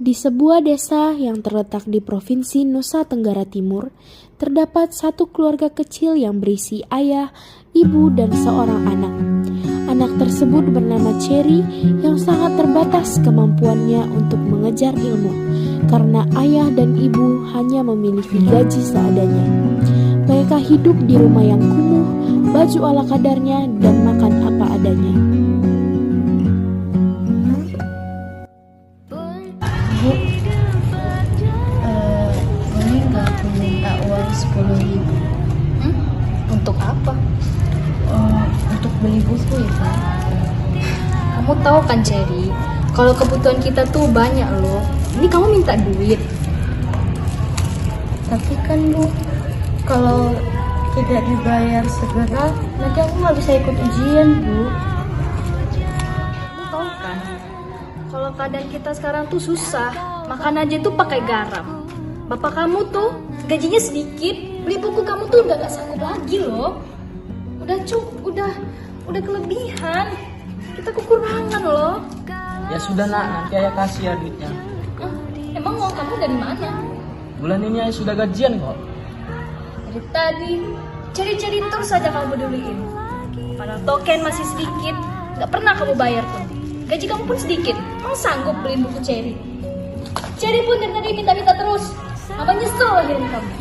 Di sebuah desa yang terletak di Provinsi Nusa Tenggara Timur, terdapat satu keluarga kecil yang berisi ayah, ibu, dan seorang anak. Anak tersebut bernama Cherry yang sangat terbatas kemampuannya untuk mengejar ilmu, karena ayah dan ibu hanya memiliki gaji seadanya. Mereka hidup di rumah yang kumuh, baju ala kadarnya, dan makan apa adanya. Bu, boleh nggak aku minta uang 10.000? Untuk apa? Untuk beli buku ya, Pak. Kamu tahu kan, Cherry, kalau kebutuhan kita tuh banyak loh. Ini kamu minta duit. Tapi kan Bu, kalau tidak dibayar segera, nanti aku nggak bisa ikut ujian, Bu. Kamu tahu kan, kalau keadaan kita sekarang tuh susah. Makan aja tuh pakai garam. Bapak kamu tuh gajinya sedikit, beli buku kamu tuh udah gak sanggup lagi loh. Udah kelebihan. Kita kekurangan loh. Ya sudah nak, nanti ayah kasih ya duitnya. Emang uang kamu dari mana? Bulan ini ayah sudah gajian kok. Dari tadi cari-cari terus saja kamu peduliin. Padahal token masih sedikit, nggak pernah kamu bayar pun. Gaji kamu pun sedikit, kamu sanggup beliin buku Cherry. Cherry pun dari tadi minta-minta terus. Mama nyesel lahirin kamu.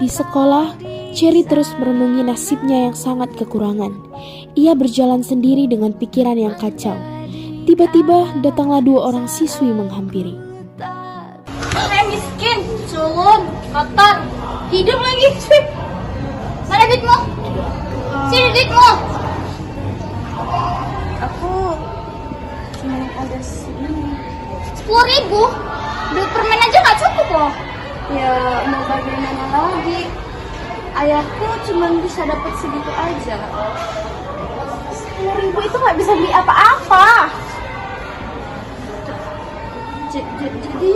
Di sekolah, Cherry terus merenungi nasibnya yang sangat kekurangan. Ia berjalan sendiri dengan pikiran yang kacau. Tiba-tiba datanglah dua orang siswi menghampiri. Saya miskin, culun, kotor, hidup lagi. Mana duitmu? Sini duitmu. Aku cuma ada segini. 10.000? Beli permen aja nggak cukup loh. Ya mau bagaimana lagi? Ayahku cuma bisa dapat segitu aja. 10.000 itu nggak bisa beli apa-apa. Jadi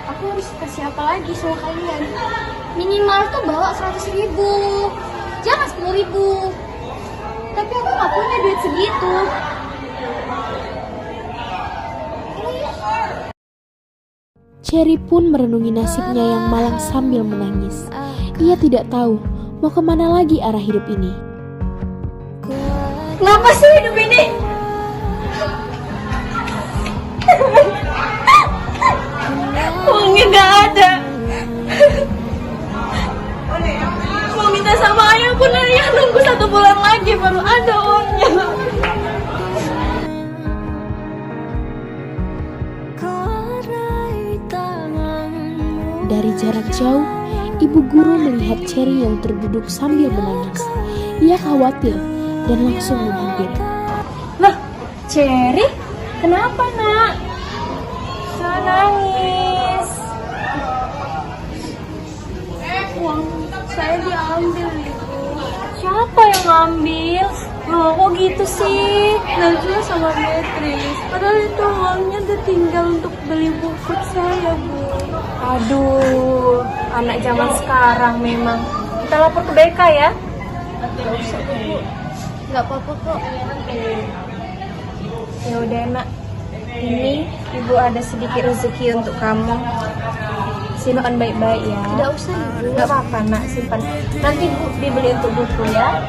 aku harus kasih apa lagi sama kalian? Minimal tuh bawa 100.000, jangan 10.000. Tapi aku nggak punya duit segitu. Cherry pun merenungi nasibnya yang malang sambil menangis. Ia tidak tahu mau kemana lagi arah hidup ini. Kenapa sih hidup ini? Uangnya gak ada. Mau minta sama ayah pun ayah nunggu 1 bulan lagi baru ada uangnya. Dari jarak jauh, ibu guru melihat Cherry yang terduduk sambil menangis. Ia khawatir dan langsung menghampiri. Lah, Cherry, kenapa nak? Jangan nangis. Uang saya diambil, Ibu. Siapa yang ngambil? Loh, kok gitu sih? Najwa sama Beatrice. Padahal itu uangnya udah tinggal untuk beli buku saya, Bu. Aduh, anak zaman sekarang memang. Kita lapor ke BK ya. Gak usah, Bu. Gak apa-apa kok. Ya udah nak. Ini ibu ada sedikit rezeki untuk kamu. Simpan baik-baik ya. Tidak usah, Ibu. Gak apa-apa nak, simpan. Nanti bu dibeli untuk buku ya.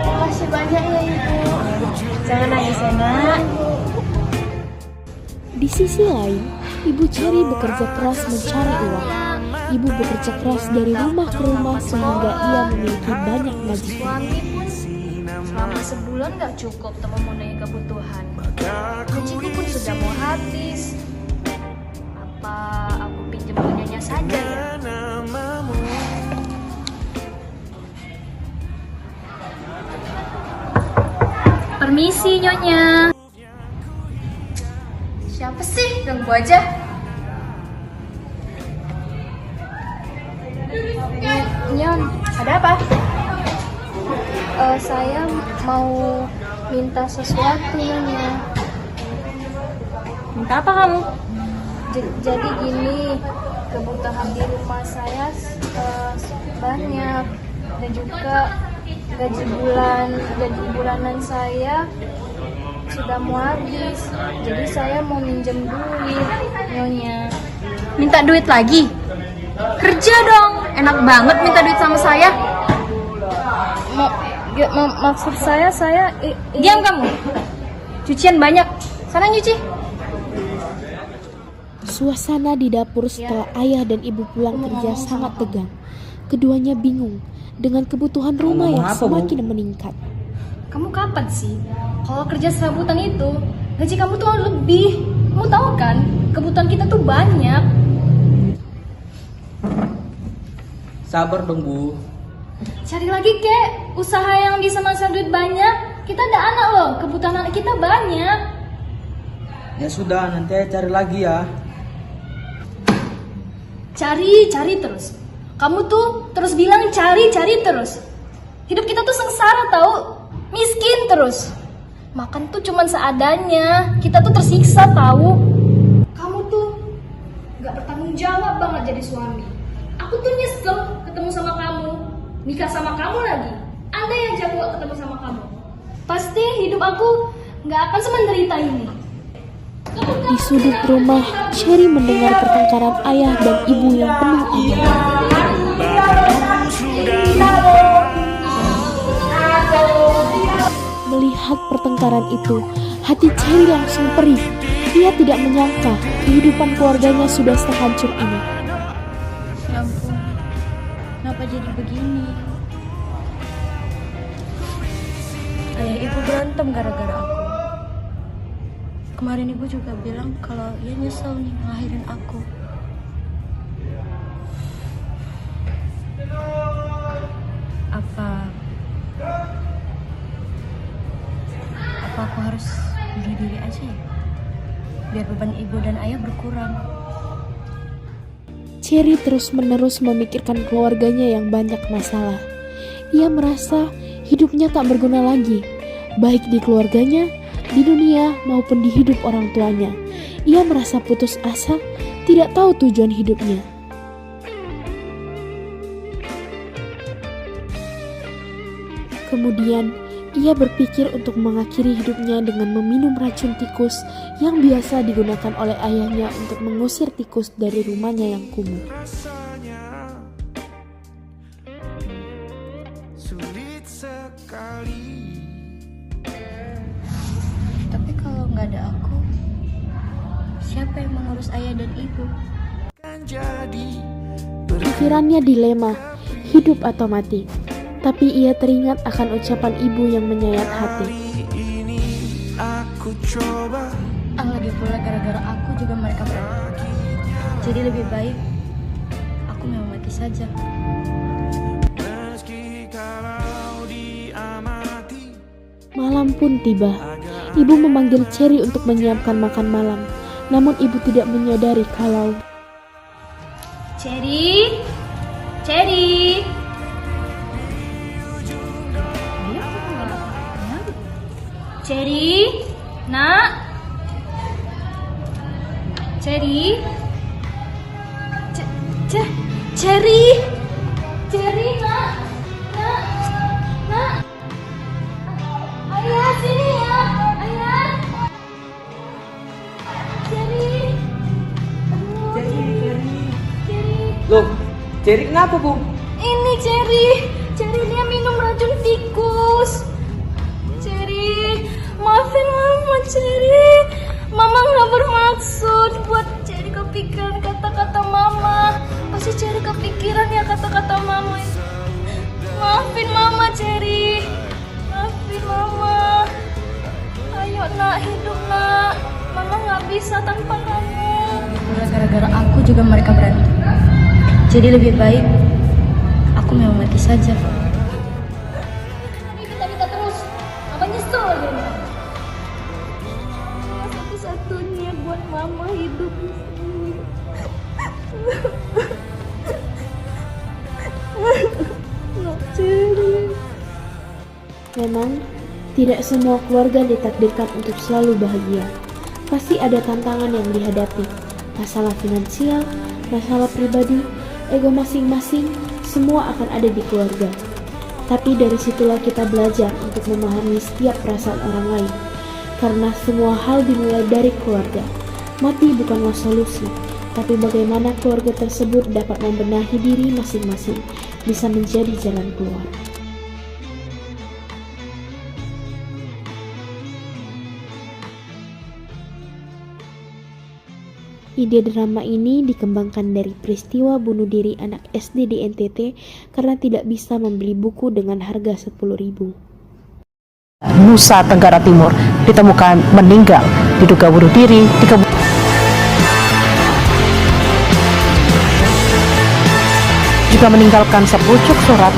Makasih banyak ya, Ibu. Jangan nangis ya nak. Di sisi lain, ibu Cherry bekerja keras mencari uang. Ibu bekerja keras dari rumah ke rumah sehingga ia memiliki banyak gaji. Suami pun selama sebulan gak cukup untuk memenuhi kebutuhan. Gajiku pun sudah mau habis. Apa aku pinjam punyanya saja ya? Permisi Nyonya. Siapa sih? Ganggu aja. Nyon, Ada apa? saya mau minta sesuatu, Nyonya. Minta apa kamu? Jadi gini, kebutuhan di rumah saya banyak, dan juga gaji bulanan saya sudah mau habis. Jadi saya mau minjem duit, Nyonya. Minta duit lagi? Kerja dong, enak banget minta duit sama saya. Maksud saya Diam kamu, cucian banyak, sana nyuci. Suasana di dapur setelah ayah dan ibu pulang kerja sangat tegang. Keduanya bingung dengan kebutuhan rumah yang semakin meningkat. kamu kapan sih? Kalau kerja serabutan itu, gaji kamu tuh lebih. Kamu tahu kan, kebutuhan kita tuh banyak. Sabar dong Bu. Cari lagi kek, usaha yang bisa menghasilkan duit banyak. Kita ada anak loh, kebutuhan anak kita banyak. Ya sudah, nanti saya cari lagi ya. Cari terus. Kamu tuh terus bilang cari terus. Hidup kita tuh sengsara tahu, miskin terus. Makan tuh cuman seadanya. Kita tuh tersiksa tahu. Kamu tuh nggak bertanggung jawab banget jadi suami. Aku tuh nyesel ketemu sama kamu, nikah sama kamu lagi. Anda yang jago gak ketemu sama kamu. Pasti hidup aku nggak akan semenderita ini. Di sudut rumah, Cherry mendengar pertengkaran ayah dan ibu yang penuh amarah. Melihat pertengkaran itu, hati Cherry langsung perih. Ia tidak menyangka kehidupan keluarganya sudah sehancur ini. Ya ampun, kenapa jadi begini? Ayah ibu berantem gara-gara aku. Kemarin ibu juga bilang kalau ia nyesel nih ngelahirin aku. Apa aku harus bunuh diri aja ya? Biar beban ibu dan ayah berkurang. Cherry terus-menerus memikirkan keluarganya yang banyak masalah. Ia merasa hidupnya tak berguna lagi, baik di keluarganya, di dunia maupun di hidup orang tuanya. Ia merasa putus asa, tidak tahu tujuan hidupnya. Kemudian, ia berpikir untuk mengakhiri hidupnya dengan meminum racun tikus yang biasa digunakan oleh ayahnya untuk mengusir tikus dari rumahnya yang kumuh. Tapi kalau nggak ada aku, siapa yang mengurus ayah dan ibu? Pikirannya dilema, hidup atau mati. Tapi ia teringat akan ucapan ibu yang menyayat hati. Lagi pula gara-gara aku juga mereka berantem. Jadi lebih baik aku memang mati saja. Malam pun tiba. Ibu memanggil Cherry untuk menyiapkan makan malam. Namun ibu tidak menyadari kalau Cherry. Cherry, nak. Cherry. Cherry, nak. Ayah, sini ya. Ayah. Cherry. Loh, Cherry kenapa Bu? Ini Cherry dia minum racun tikus. Cherry, maafin Mama Cherry. Mama nggak bermaksud buat Cherry kepikiran kata-kata Mama. Pasti Cherry kepikiran ya kata-kata Mama. Maafin Mama Cherry. Maafin Mama. Ayo nak, hidup nak. Mama nggak bisa tanpa kamu. Gara-gara aku juga mereka berantem. Jadi lebih baik aku memang mati saja. Kita terus. Mama nyesel lagi. Satu-satunya buat Mama hidup di sini. memang tidak semua keluarga ditakdirkan untuk selalu bahagia. Pasti ada tantangan yang dihadapi. Masalah finansial, masalah pribadi, ego masing-masing, semua akan ada di keluarga. Tapi dari situlah kita belajar untuk memahami setiap perasaan orang lain. karena semua hal dimulai dari keluarga. Mati bukanlah solusi, tapi bagaimana keluarga tersebut dapat membenahi diri masing-masing bisa menjadi jalan keluar. Ide drama ini dikembangkan dari peristiwa bunuh diri anak SD di NTT karena tidak bisa membeli buku dengan harga 10.000. Nusa Tenggara Timur ditemukan meninggal diduga bunuh diri di juga meninggalkan sepucuk surat